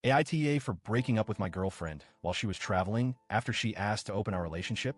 AITA for breaking up with my girlfriend while she was traveling after she asked to open our relationship.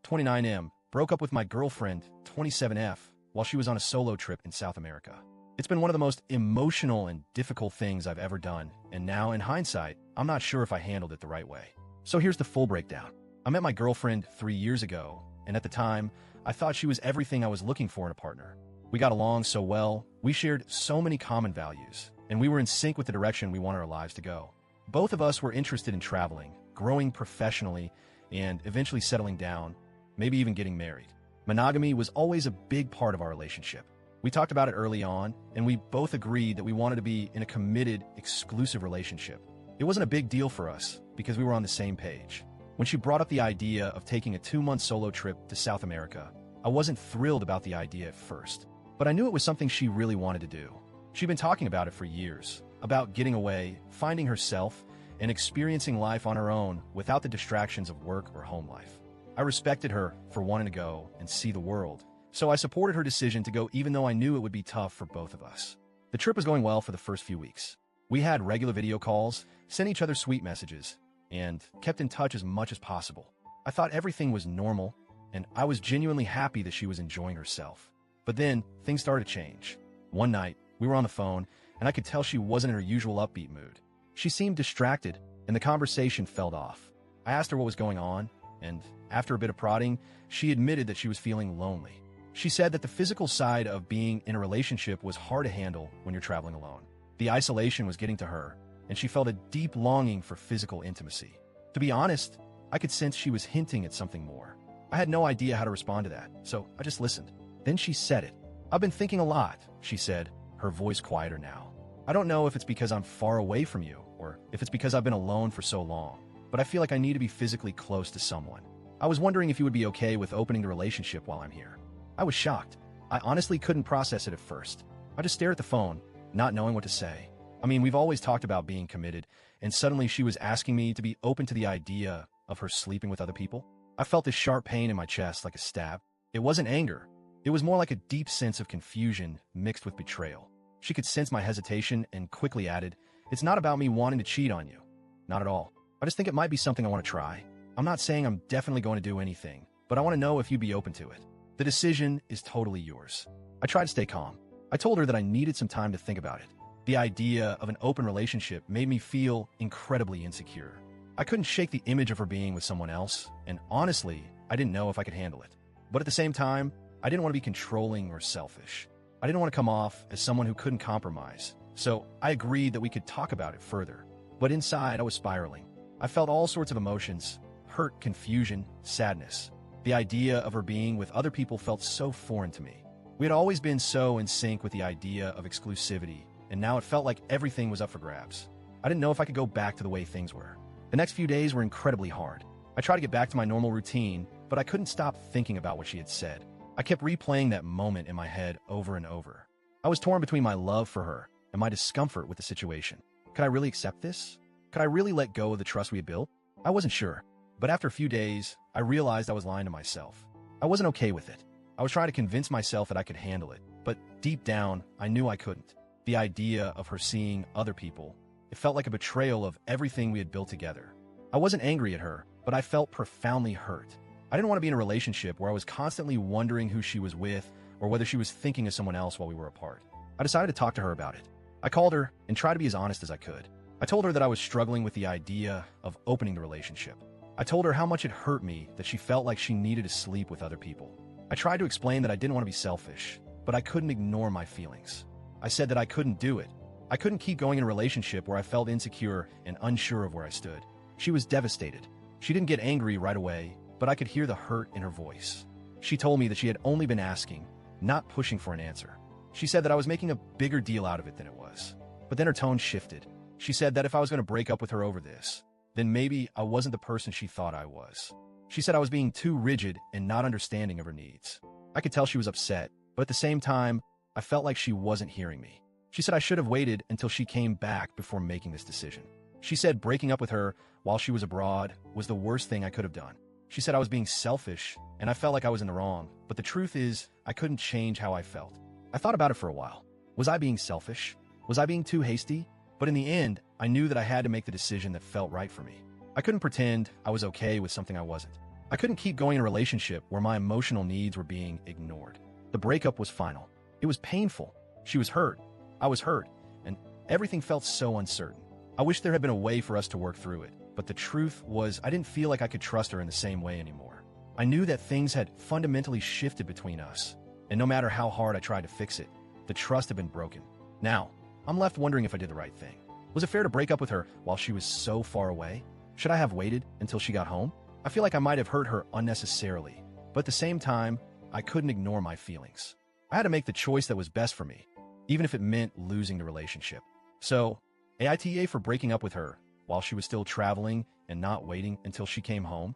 29M, broke up with my girlfriend, 27F, while she was on a solo trip in South America. It's been one of the most emotional and difficult things I've ever done, and now, in hindsight, I'm not sure if I handled it the right way. So here's the full breakdown. I met my girlfriend 3 years ago, and at the time, I thought she was everything I was looking for in a partner. We got along so well, we shared so many common values, and we were in sync with the direction we wanted our lives to go. Both of us were interested in traveling, growing professionally, and eventually settling down, maybe even getting married. Monogamy was always a big part of our relationship. We talked about it early on, and we both agreed that we wanted to be in a committed, exclusive relationship. It wasn't a big deal for us because we were on the same page. When she brought up the idea of taking a 2-month solo trip to South America, I wasn't thrilled about the idea at first, but I knew it was something she really wanted to do. She'd been talking about it for years, about getting away, finding herself, and experiencing life on her own without the distractions of work or home life. I respected her for wanting to go and see the world, so I supported her decision to go even though I knew it would be tough for both of us. The trip was going well for the first few weeks. We had regular video calls, sent each other sweet messages, and kept in touch as much as possible. I thought everything was normal, and I was genuinely happy that she was enjoying herself. But then, things started to change. One night, we were on the phone, and I could tell she wasn't in her usual upbeat mood. She seemed distracted, and the conversation fell off. I asked her what was going on, and after a bit of prodding, she admitted that she was feeling lonely. She said that the physical side of being in a relationship was hard to handle when you're traveling alone. The isolation was getting to her, and she felt a deep longing for physical intimacy. To be honest, I could sense she was hinting at something more. I had no idea how to respond to that, so I just listened. Then she said it. "I've been thinking a lot," she said, her voice quieter now. "I don't know if it's because I'm far away from you, or if it's because I've been alone for so long, but I feel like I need to be physically close to someone. I was wondering if you would be okay with opening the relationship while I'm here." I was shocked. I honestly couldn't process it at first. I just stared at the phone, not knowing what to say. I mean, we've always talked about being committed, and suddenly she was asking me to be open to the idea of her sleeping with other people. I felt this sharp pain in my chest like a stab. It wasn't anger. It was more like a deep sense of confusion mixed with betrayal. She could sense my hesitation and quickly added, "It's not about me wanting to cheat on you. Not at all. I just think it might be something I want to try. I'm not saying I'm definitely going to do anything, but I want to know if you'd be open to it. The decision is totally yours." I tried to stay calm. I told her that I needed some time to think about it. The idea of an open relationship made me feel incredibly insecure. I couldn't shake the image of her being with someone else, and honestly, I didn't know if I could handle it. But at the same time, I didn't want to be controlling or selfish. I didn't want to come off as someone who couldn't compromise, so I agreed that we could talk about it further. But inside, I was spiraling. I felt all sorts of emotions: hurt, confusion, sadness. The idea of her being with other people felt so foreign to me. We had always been so in sync with the idea of exclusivity, and now it felt like everything was up for grabs. I didn't know if I could go back to the way things were. The next few days were incredibly hard. I tried to get back to my normal routine, but I couldn't stop thinking about what she had said. I kept replaying that moment in my head over and over. I was torn between my love for her and my discomfort with the situation. Could I really accept this? Could I really let go of the trust we had built? I wasn't sure. But after a few days, I realized I was lying to myself. I wasn't okay with it. I was trying to convince myself that I could handle it, but deep down, I knew I couldn't. The idea of her seeing other people, it felt like a betrayal of everything we had built together. I wasn't angry at her, but I felt profoundly hurt. I didn't want to be in a relationship where I was constantly wondering who she was with or whether she was thinking of someone else while we were apart. I decided to talk to her about it. I called her and tried to be as honest as I could. I told her that I was struggling with the idea of opening the relationship. I told her how much it hurt me that she felt like she needed to sleep with other people. I tried to explain that I didn't want to be selfish, but I couldn't ignore my feelings. I said that I couldn't do it. I couldn't keep going in a relationship where I felt insecure and unsure of where I stood. She was devastated. She didn't get angry right away, but I could hear the hurt in her voice. She told me that she had only been asking, not pushing for an answer. She said that I was making a bigger deal out of it than it was. But then her tone shifted. She said that if I was going to break up with her over this, then maybe I wasn't the person she thought I was. She said I was being too rigid and not understanding of her needs. I could tell she was upset, but at the same time, I felt like she wasn't hearing me. She said I should have waited until she came back before making this decision. She said breaking up with her while she was abroad was the worst thing I could have done. She said I was being selfish, and I felt like I was in the wrong, but the truth is, I couldn't change how I felt. I thought about it for a while. Was I being selfish? Was I being too hasty? But in the end, I knew that I had to make the decision that felt right for me. I couldn't pretend I was okay with something I wasn't. I couldn't keep going in a relationship where my emotional needs were being ignored. The breakup was final. It was painful. She was hurt. I was hurt. And everything felt so uncertain. I wish there had been a way for us to work through it. But the truth was, I didn't feel like I could trust her in the same way anymore. I knew that things had fundamentally shifted between us. And no matter how hard I tried to fix it, the trust had been broken. Now, I'm left wondering if I did the right thing. Was it fair to break up with her while she was so far away? Should I have waited until she got home? I feel like I might have hurt her unnecessarily, but at the same time, I couldn't ignore my feelings. I had to make the choice that was best for me, even if it meant losing the relationship. So, AITA for breaking up with her while she was still traveling and not waiting until she came home.